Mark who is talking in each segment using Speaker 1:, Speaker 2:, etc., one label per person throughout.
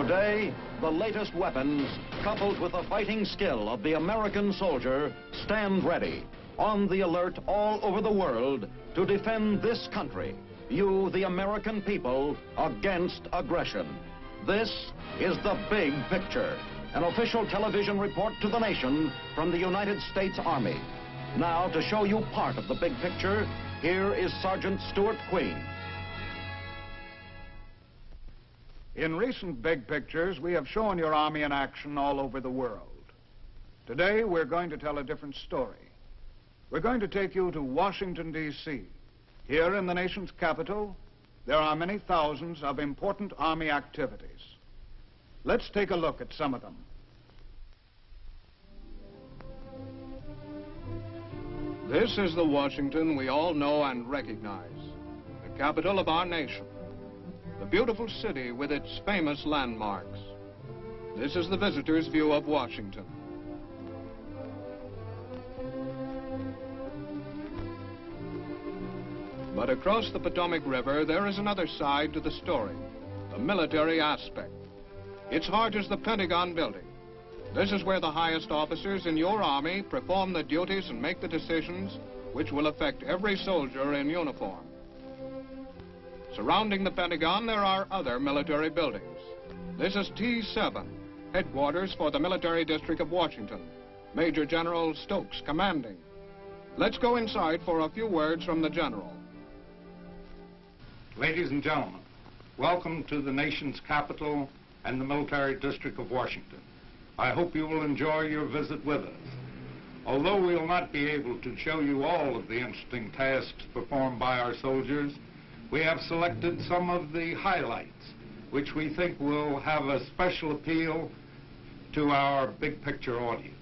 Speaker 1: Today, the latest weapons, coupled with the fighting skill of the American soldier, stand ready, on the alert all over the world to defend this country, you, the American people, against aggression. This is The Big Picture, an official television report to the nation from the United States Army. Now, to show you part of the big picture, here is Sergeant Stuart Queen.
Speaker 2: In recent big pictures, we have shown your Army in action all over the world. Today, we're going to tell a different story. We're going to take you to Washington, D.C. Here in the nation's capital, there are many thousands of important Army activities. Let's take a look at some of them. This is the Washington we all know and recognize, the capital of our nation. The beautiful city with its famous landmarks. This is the visitor's view of Washington. But across the Potomac River, there is another side to the story, the military aspect. Its heart is the Pentagon building. This is where the highest officers in your Army perform the duties and make the decisions which will affect every soldier in uniform. Surrounding the Pentagon, there are other military buildings. This is T7, headquarters for the Military District of Washington. Major General Stokes commanding. Let's go inside for a few words from the General.
Speaker 3: Ladies and gentlemen, welcome to the nation's capital and the Military District of Washington. I hope you will enjoy your visit with us. Although we will not be able to show you all of the interesting tasks performed by our soldiers, we have selected some of the highlights, which we think will have a special appeal to our big picture audience.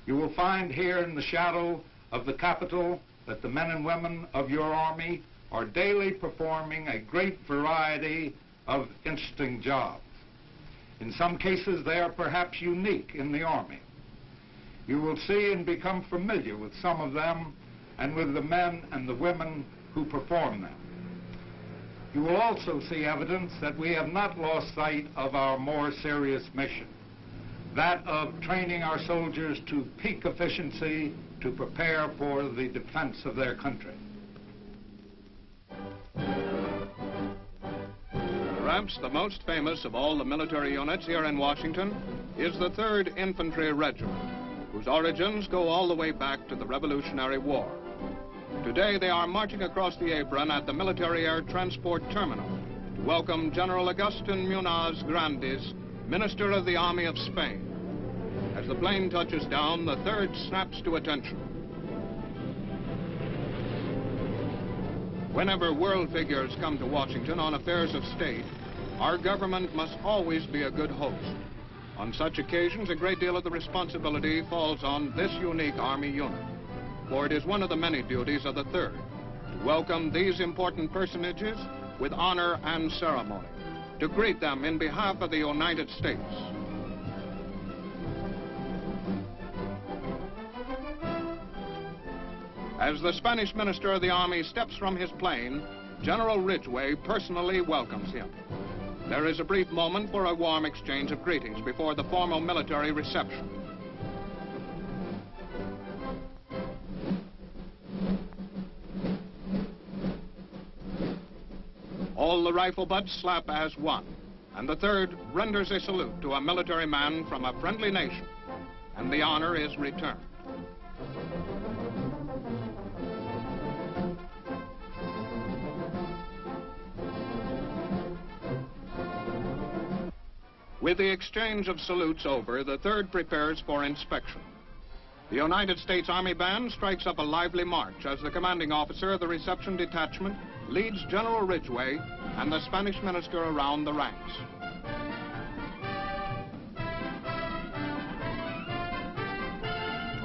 Speaker 3: You will find here in the shadow of the Capitol that the men and women of your Army are daily performing a great variety of interesting jobs. In some cases, they are perhaps unique in the Army. You will see and become familiar with some of them and with the men and the women who perform them. You will also see evidence that we have not lost sight of our more serious mission, that of training our soldiers to peak efficiency to prepare for the defense of their country.
Speaker 2: Perhaps the most famous of all the military units here in Washington is the 3rd Infantry Regiment, whose origins go all the way back to the Revolutionary War. Today, they are marching across the apron at the Military Air Transport Terminal to welcome General Agustin Munoz Grandes, Minister of the Army of Spain. As the plane touches down, the 3rd snaps to attention. Whenever world figures come to Washington on affairs of state, our government must always be a good host. On such occasions, a great deal of the responsibility falls on this unique Army unit, for it is one of the many duties of the 3rd to welcome these important personages with honor and ceremony, to greet them in behalf of the United States. As the Spanish Minister of the Army steps from his plane, General Ridgway personally welcomes him. There is a brief moment for a warm exchange of greetings before the formal military reception. All the rifle butts slap as one, and the 3rd renders a salute to a military man from a friendly nation, and the honor is returned. With the exchange of salutes over, the 3rd prepares for inspection. The United States Army Band strikes up a lively march as the commanding officer of the reception detachment leads General Ridgway and the Spanish minister around the ranks.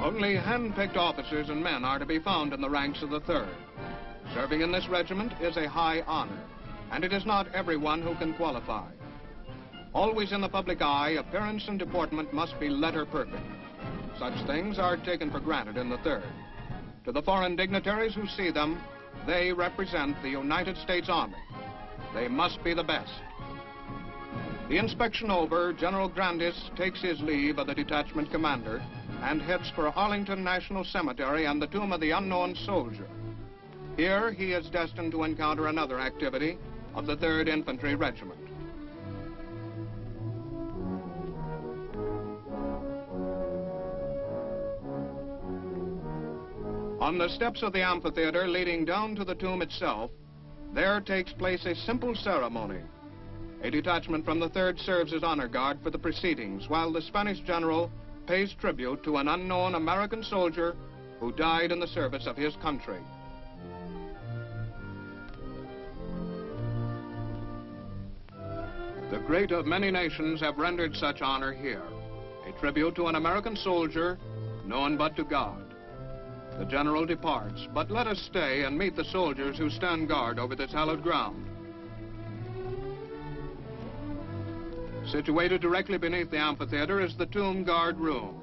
Speaker 2: Only hand-picked officers and men are to be found in the ranks of the 3rd. Serving in this regiment is a high honor, and it is not everyone who can qualify. Always in the public eye, appearance and deportment must be letter perfect. Such things are taken for granted in the 3rd. To the foreign dignitaries who see them, they represent the United States Army. They must be the best. The inspection over, General Grandis takes his leave of the detachment commander and heads for Arlington National Cemetery and the tomb of the unknown soldier. Here, he is destined to encounter another activity of the 3rd Infantry Regiment. On the steps of the amphitheater leading down to the tomb itself, there takes place a simple ceremony. A detachment from the 3rd serves as honor guard for the proceedings, while the Spanish general pays tribute to an unknown American soldier who died in the service of his country. The great of many nations have rendered such honor here, a tribute to an American soldier known but to God. The general departs, but let us stay and meet the soldiers who stand guard over this hallowed ground. Situated directly beneath the amphitheater is the tomb guard room.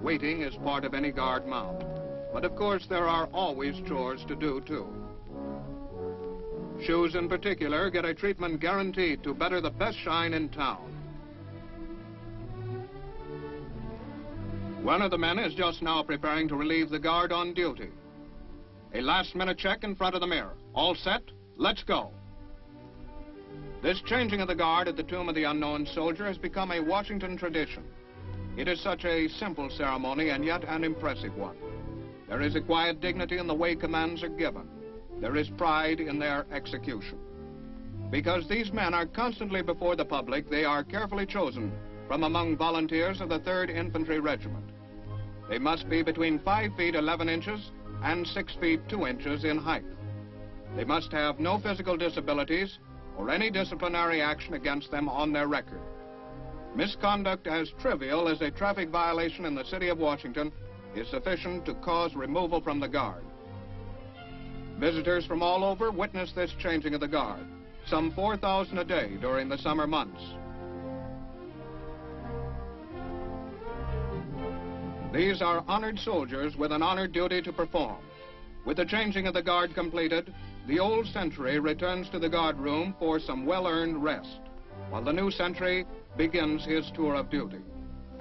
Speaker 2: Waiting is part of any guard mount. But of course there are always chores to do too. Shoes in particular get a treatment guaranteed to better the best shine in town. One of the men is just now preparing to relieve the guard on duty. A last-minute check in front of the mirror. All set? Let's go. This changing of the guard at the tomb of the unknown soldier has become a Washington tradition. It is such a simple ceremony and yet an impressive one. There is a quiet dignity in the way commands are given. There is pride in their execution. Because these men are constantly before the public, they are carefully chosen from among volunteers of the 3rd Infantry Regiment. They must be between 5 feet 11 inches and 6 feet 2 inches in height. They must have no physical disabilities or any disciplinary action against them on their record. Misconduct as trivial as a traffic violation in the city of Washington is sufficient to cause removal from the guard. Visitors from all over witness this changing of the guard, some 4,000 a day during the summer months. These are honored soldiers with an honored duty to perform. With the changing of the guard completed, the old sentry returns to the guard room for some well-earned rest, while the new sentry begins his tour of duty.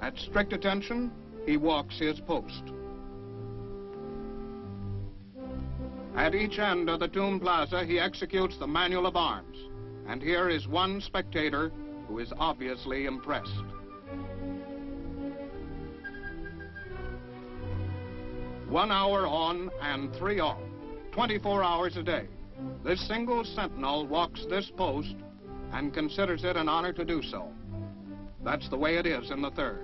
Speaker 2: At strict attention, he walks his post. At each end of the tomb plaza, he executes the manual of arms, and here is one spectator who is obviously impressed. One hour on and 3 off, 24 hours a day. This single sentinel walks this post and considers it an honor to do so. That's the way it is in the 3rd.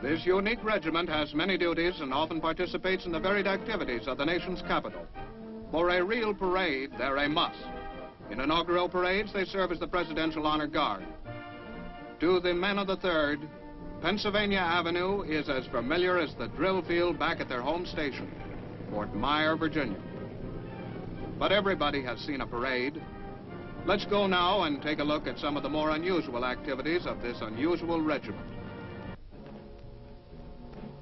Speaker 2: This unique regiment has many duties and often participates in the varied activities of the nation's capital. For a real parade, they're a must. In inaugural parades, they serve as the Presidential Honor Guard. To the men of the 3rd, Pennsylvania Avenue is as familiar as the drill field back at their home station, Fort Myer, Virginia. But everybody has seen a parade. Let's go now and take a look at some of the more unusual activities of this unusual regiment.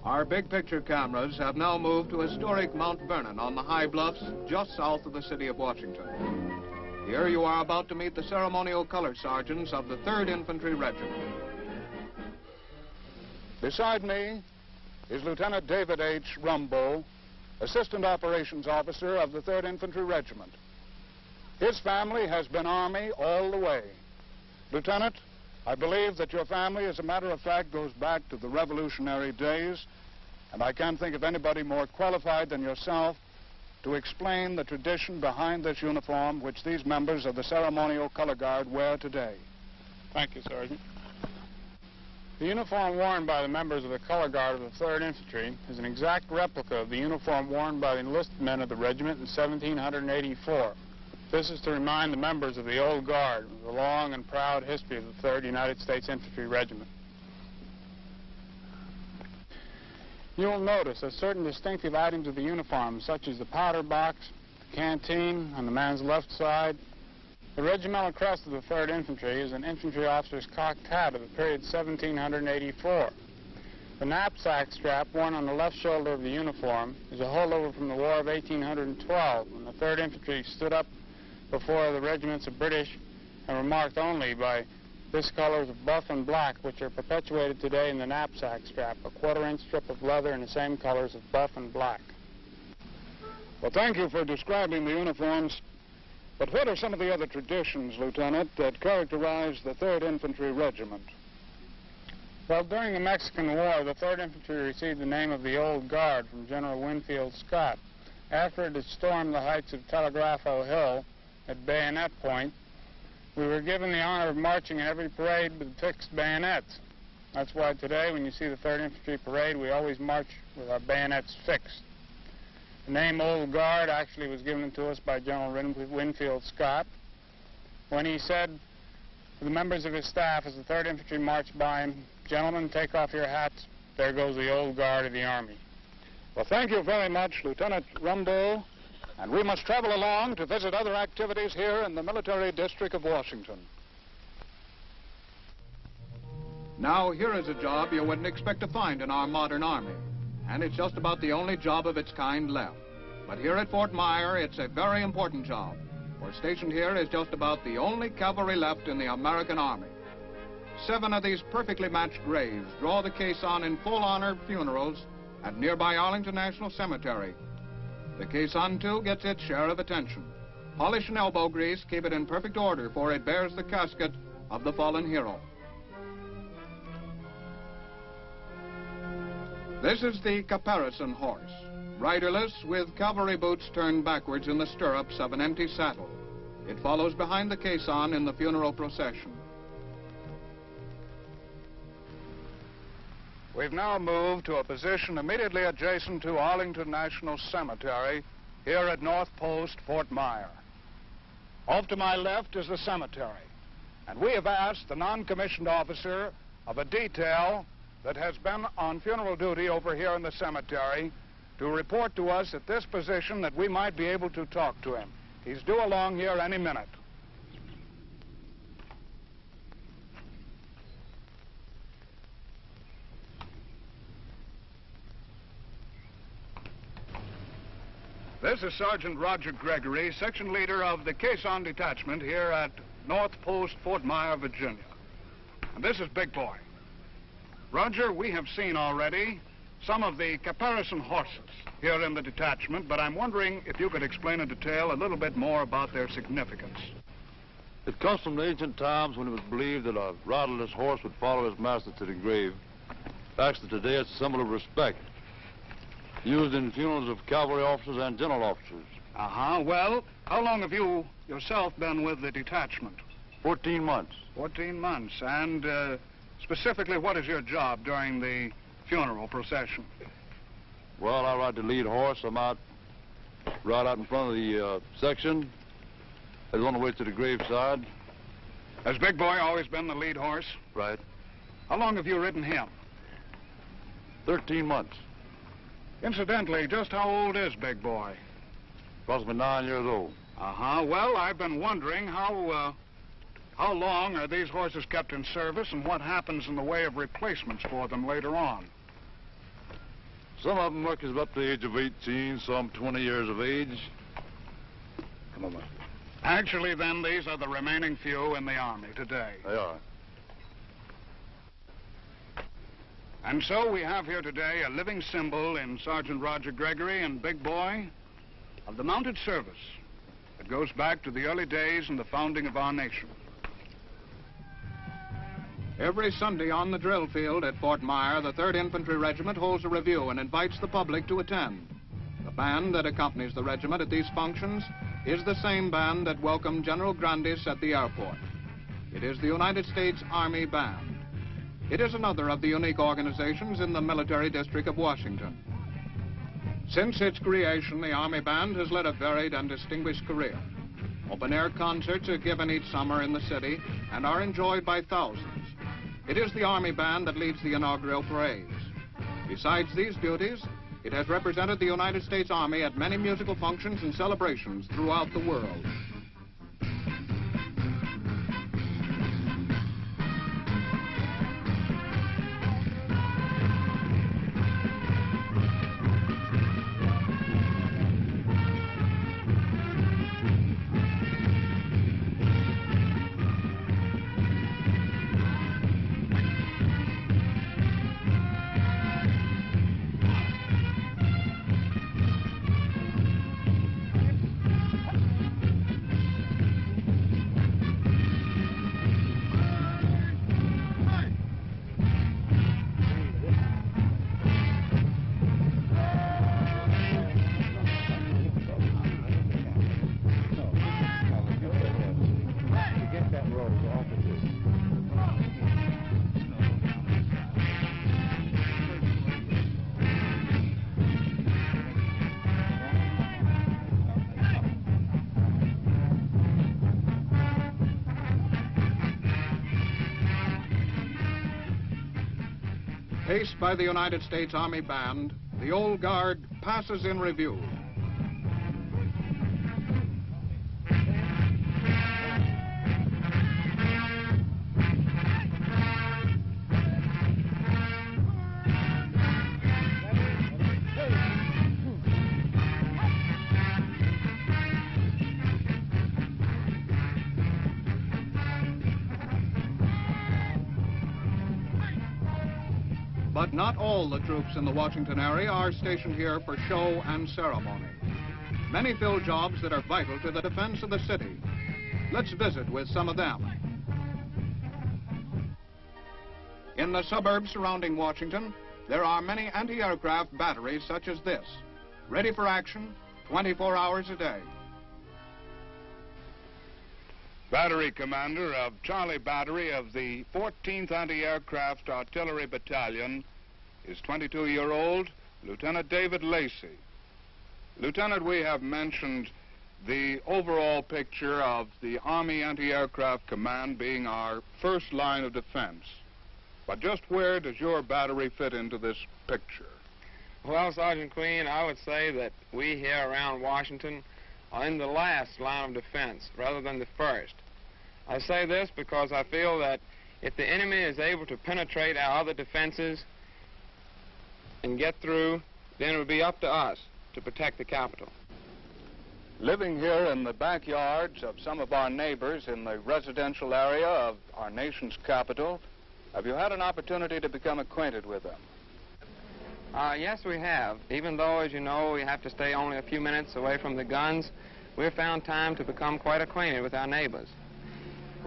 Speaker 2: Our big picture cameras have now moved to historic Mount Vernon on the high bluffs just south of the city of Washington. Here you are about to meet the ceremonial color sergeants of the 3rd Infantry Regiment.
Speaker 4: Beside me is Lieutenant David H. Rumbold, Assistant Operations Officer of the 3rd Infantry Regiment. His family has been Army all the way. Lieutenant, I believe that your family, as a matter of fact, goes back to the Revolutionary days, and I can't think of anybody more qualified than yourself to explain the tradition behind this uniform which these members of the Ceremonial Color Guard wear today.
Speaker 5: Thank you, Sergeant. The uniform worn by the members of the Color Guard of the 3rd Infantry is an exact replica of the uniform worn by the enlisted men of the regiment in 1784. This is to remind the members of the old guard of the long and proud history of the 3rd United States Infantry Regiment. You'll notice that certain distinctive items of the uniform, such as the powder box, the canteen on the man's left side. The regimental crest of the 3rd Infantry is an infantry officer's cocked hat of the period 1784. The knapsack strap worn on the left shoulder of the uniform is a holdover from the War of 1812, when the 3rd Infantry stood up before the regiments of British and were marked only by this colors of buff and black, which are perpetuated today in the knapsack strap, a 1/4-inch strip of leather in the same colors of buff and black.
Speaker 4: Well, thank you for describing the uniforms. But what are some of the other traditions, Lieutenant, that characterize the 3rd Infantry Regiment?
Speaker 5: Well, during the Mexican War, the 3rd Infantry received the name of the Old Guard from General Winfield Scott. After it had stormed the heights of Telegrapho Hill at Bayonet Point, we were given the honor of marching in every parade with fixed bayonets. That's why today, when you see the 3rd Infantry Parade, we always march with our bayonets fixed. The name Old Guard actually was given to us by General Winfield Scott when he said to the members of his staff as the 3rd Infantry marched by him, "Gentlemen, take off your hats. There goes the Old Guard of the Army."
Speaker 4: Well, thank you very much, Lieutenant Rumbold. And we must travel along to visit other activities here in the Military District of Washington.
Speaker 2: Now, here is a job you wouldn't expect to find in our modern Army. And it's just about the only job of its kind left. But here at Fort Myer, it's a very important job. For stationed here is just about the only cavalry left in the American Army. 7 of these perfectly matched graves draw the caisson in full honor funerals at nearby Arlington National Cemetery. The caisson, too, gets its share of attention. Polish and elbow grease keep it in perfect order, for it bears the casket of the fallen hero. This is the caparison horse, riderless with cavalry boots turned backwards in the stirrups of an empty saddle. It follows behind the caisson in the funeral procession.
Speaker 4: We've now moved to a position immediately adjacent to Arlington National Cemetery here at North Post, Fort Myer. Off to my left is the cemetery, and we have asked the non-commissioned officer of a detail that has been on funeral duty over here in the cemetery to report to us at this position that we might be able to talk to him. He's due along here any minute. This is Sergeant Roger Gregory, section leader of the caisson detachment here at North Post, Fort Myer, Virginia. And this is Big Boy. Roger, we have seen already some of the caparison horses here in the detachment, but I'm wondering if you could explain in detail a little bit more about their significance.
Speaker 6: It comes from the ancient times when it was believed that a riderless horse would follow his master to the grave. Actually, today it's a symbol of respect, used in funerals of cavalry officers and general officers.
Speaker 4: Well, how long have you yourself been with the detachment?
Speaker 6: 14 months.
Speaker 4: 14 months. And specifically, what is your job during the funeral procession?
Speaker 6: Well, I ride the lead horse. I'm out, right out in front of the section. He's on the way to the graveside.
Speaker 4: Has Big Boy always been the lead horse?
Speaker 6: Right.
Speaker 4: How long have you ridden him?
Speaker 6: 13 months.
Speaker 4: Incidentally, just how old is Big Boy?
Speaker 6: Approximately 9 years old.
Speaker 4: Well, I've been wondering how long are these horses kept in service and what happens in the way of replacements for them later on?
Speaker 6: Some of them work up to the age of 18, some 20 years of age. Come on, man.
Speaker 4: Actually, then, these are the remaining few in the Army today.
Speaker 6: They are.
Speaker 4: And so we have here today a living symbol in Sergeant Roger Gregory and Big Boy of the mounted service that goes back to the early days in the founding of our nation.
Speaker 2: Every Sunday on the drill field at Fort Myer, the 3rd Infantry Regiment holds a review and invites the public to attend. The band that accompanies the regiment at these functions is the same band that welcomed General Grandis at the airport. It is the United States Army Band. It is another of the unique organizations in the Military District of Washington. Since its creation, the Army Band has led a varied and distinguished career. Open-air concerts are given each summer in the city and are enjoyed by thousands. It is the Army Band that leads the inaugural parades. Besides these duties, it has represented the United States Army at many musical functions and celebrations throughout the world. Paced by the United States Army Band, the Old Guard passes in review. But not all the troops in the Washington area are stationed here for show and ceremony. Many fill jobs that are vital to the defense of the city. Let's visit with some of them. In the suburbs surrounding Washington, there are many anti-aircraft batteries such as this, ready for action 24 hours a day.
Speaker 3: Battery commander of Charlie Battery of the 14th Anti-Aircraft Artillery Battalion is 22-year-old Lieutenant David Lacey. Lieutenant, we have mentioned the overall picture of the Army Anti-Aircraft Command being our first line of defense. But just where does your battery fit into this picture?
Speaker 5: Well, Sergeant Queen, I would say that we here around Washington are in the last line of defense rather than the first. I say this because I feel that if the enemy is able to penetrate our other defenses and get through, then it will be up to us to protect the capital.
Speaker 4: Living here in the backyards of some of our neighbors in the residential area of our nation's capital, have you had an opportunity to become acquainted with them?
Speaker 5: Yes, we have. Even though, as you know, we have to stay only a few minutes away from the guns, we've found time to become quite acquainted with our neighbors.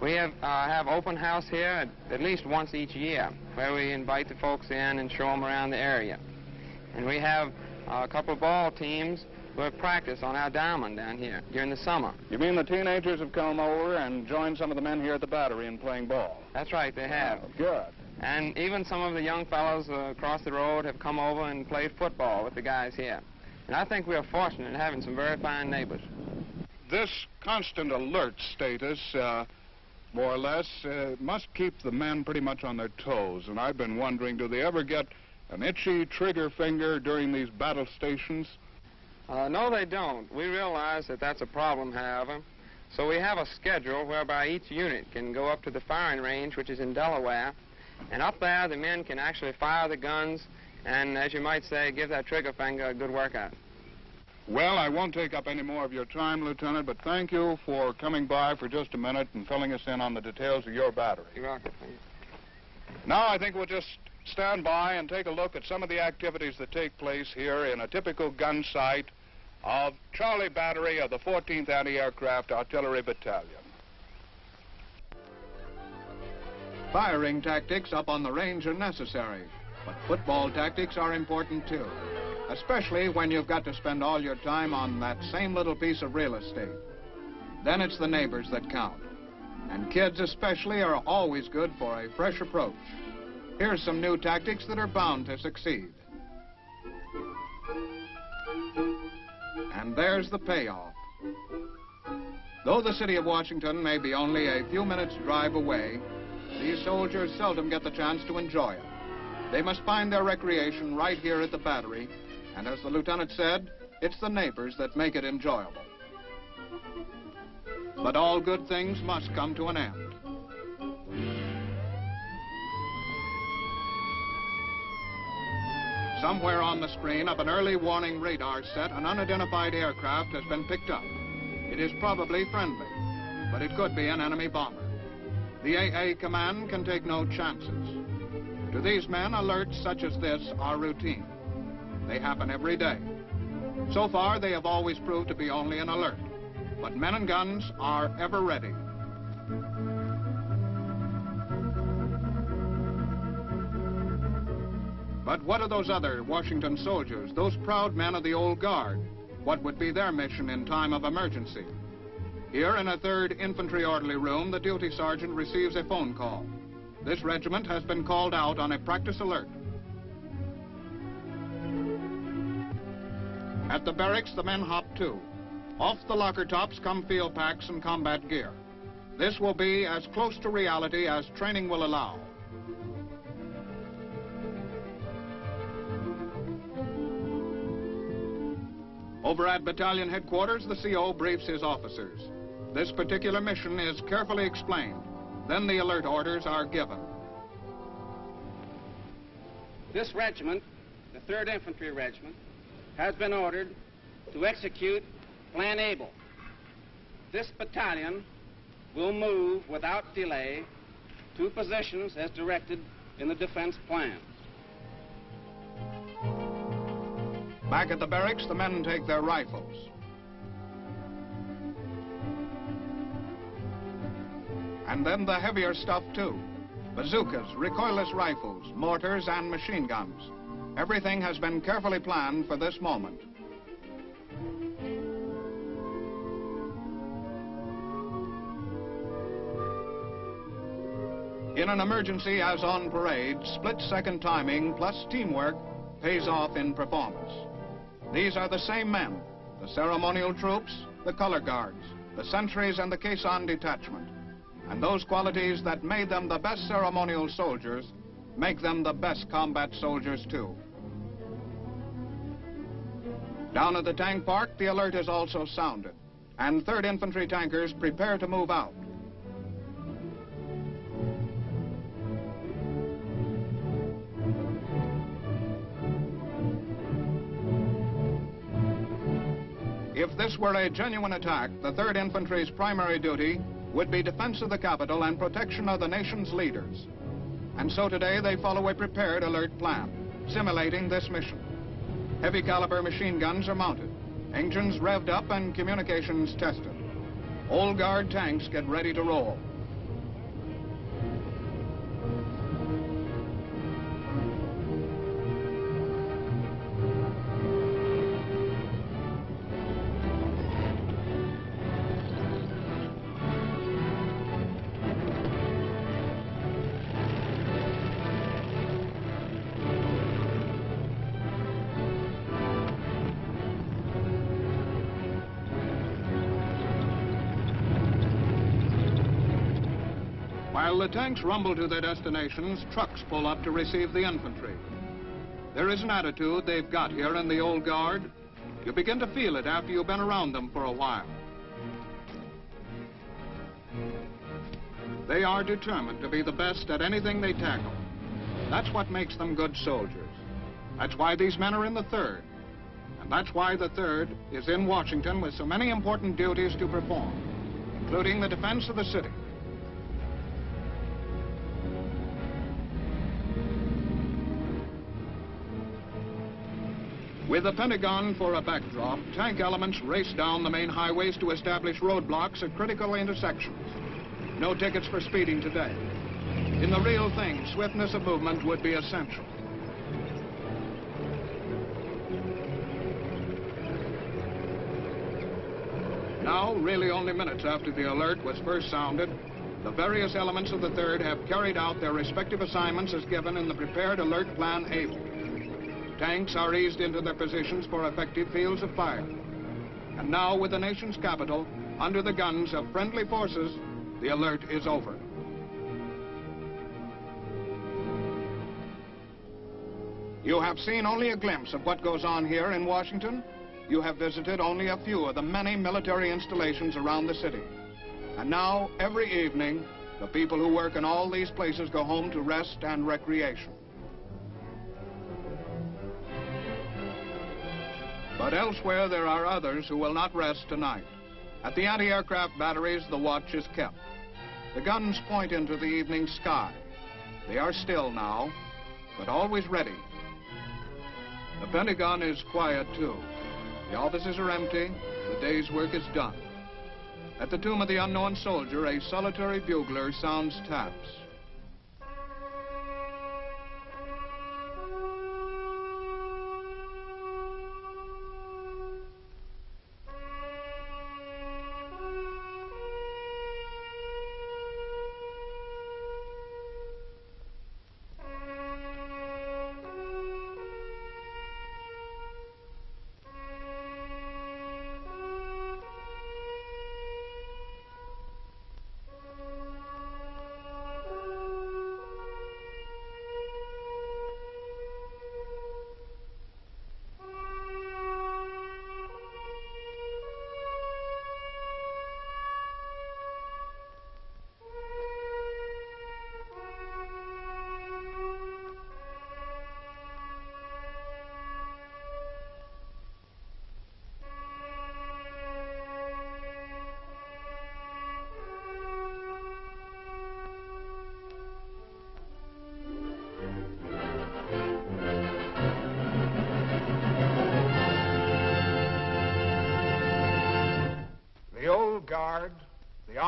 Speaker 5: We have open house here at least once each year, where we invite the folks in and show them around the area. And we have a couple of ball teams who have practice on our diamond down here during the summer.
Speaker 4: You mean the teenagers have come over and joined some of the men here at the battery in playing ball?
Speaker 5: That's right, they have.
Speaker 4: Oh, good.
Speaker 5: And even some of the young fellows across the road have come over and played football with the guys here. And I think we are fortunate in having some very fine neighbors.
Speaker 2: This constant alert status, more or less, must keep the men pretty much on their toes. And I've been wondering, do they ever get an itchy trigger finger during these battle stations?
Speaker 5: No, they don't. We realize that that's a problem, however. So we have a schedule whereby each unit can go up to the firing range, which is in Delaware. And up there, the men can actually fire the guns and, as you might say, give that trigger finger a good workout.
Speaker 2: Well, I won't take up any more of your time, Lieutenant, but thank you for coming by for just a minute and filling us in on the details of your battery.
Speaker 5: You're welcome.
Speaker 2: Now I think we'll just stand by and take a look at some of the activities that take place here in a typical gun site of Charlie Battery of the 14th Anti-Aircraft Artillery Battalion. Firing tactics up on the range are necessary, but football tactics are important too, especially when you've got to spend all your time on that same little piece of real estate. Then it's the neighbors that count, and kids especially are always good for a fresh approach. Here's some new tactics that are bound to succeed. And there's the payoff. Though the city of Washington may be only a few minutes' drive away, these soldiers seldom get the chance to enjoy it. They must find their recreation right here at the battery, and as the lieutenant said, it's the neighbors that make it enjoyable. But all good things must come to an end. Somewhere on the screen of an early warning radar set, an unidentified aircraft has been picked up. It is probably friendly, but it could be an enemy bomber. The AA command can take no chances. To these men, alerts such as this are routine. They happen every day. So far, they have always proved to be only an alert. But men and guns are ever ready. But what of those other Washington soldiers, those proud men of the Old Guard? What would be their mission in time of emergency? Here in a 3rd Infantry Orderly Room, the duty sergeant receives a phone call. This regiment has been called out on a practice alert. At the barracks, the men hop to. Off the locker tops come field packs and combat gear. This will be as close to reality as training will allow. Over at battalion headquarters, the CO briefs his officers. This particular mission is carefully explained. Then the alert orders are given.
Speaker 7: This regiment, the 3rd Infantry Regiment, has been ordered to execute Plan Able. This battalion will move without delay to positions as directed in the defense plan.
Speaker 2: Back at the barracks, the men take their rifles. And then the heavier stuff, too. Bazookas, recoilless rifles, mortars, and machine guns. Everything has been carefully planned for this moment. In an emergency as on parade, split-second timing plus teamwork pays off in performance. These are the same men, the ceremonial troops, the color guards, the sentries, and the caisson detachment. And those qualities that made them the best ceremonial soldiers make them the best combat soldiers, too. Down at the tank park, the alert is also sounded, and 3rd Infantry tankers prepare to move out. If this were a genuine attack, the 3rd Infantry's primary duty would be defense of the capital and protection of the nation's leaders. And so today they follow a prepared alert plan, simulating this mission. Heavy caliber machine guns are mounted, engines revved up, and communications tested. Old Guard tanks get ready to roll. While the tanks rumble to their destinations, trucks pull up to receive the infantry. There is an attitude they've got here in the Old Guard. You begin to feel it after you've been around them for a while. They are determined to be the best at anything they tackle. That's what makes them good soldiers. That's why these men are in the 3rd. And that's why the 3rd is in Washington with so many important duties to perform, including the defense of the city. With the Pentagon for a backdrop, tank elements race down the main highways to establish roadblocks at critical intersections. No tickets for speeding today. In the real thing, swiftness of movement would be essential. Now, really only minutes after the alert was first sounded, the various elements of the 3rd have carried out their respective assignments as given in the prepared alert plan Able. Tanks are eased into their positions for effective fields of fire. And now, with the nation's capital under the guns of friendly forces, the alert is over. You have seen only a glimpse of what goes on here in Washington. You have visited only a few of the many military installations around the city. And now, every evening, the people who work in all these places go home to rest and recreation. But elsewhere, there are others who will not rest tonight. At the anti-aircraft batteries, the watch is kept. The guns point into the evening sky. They are still now, but always ready. The Pentagon is quiet, too. The offices are empty. The day's work is done. At the tomb of the unknown soldier, a solitary bugler sounds taps.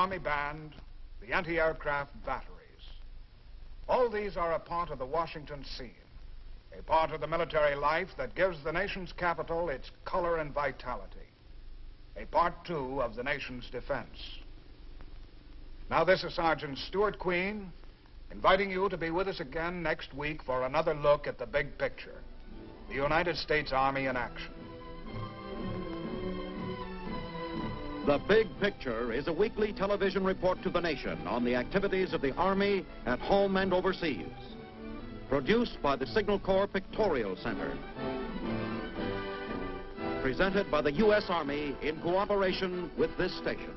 Speaker 4: Army Band, the anti-aircraft batteries. All these are a part of the Washington scene, a part of the military life that gives the nation's capital its color and vitality, a part, too, of the nation's defense. Now, this is Sergeant Stuart Queen, inviting you to be with us again next week for another look at the big picture, the United States Army in action.
Speaker 1: The Big Picture is a weekly television report to the nation on the activities of the Army at home and overseas. Produced by the Signal Corps Pictorial Center. Presented by the U.S. Army in cooperation with this station.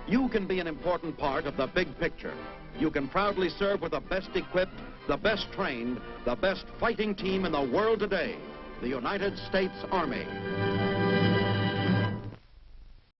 Speaker 1: You can be an important part of the big picture. You can proudly serve with the best equipped, the best trained, the best fighting team in the world today, the United States Army.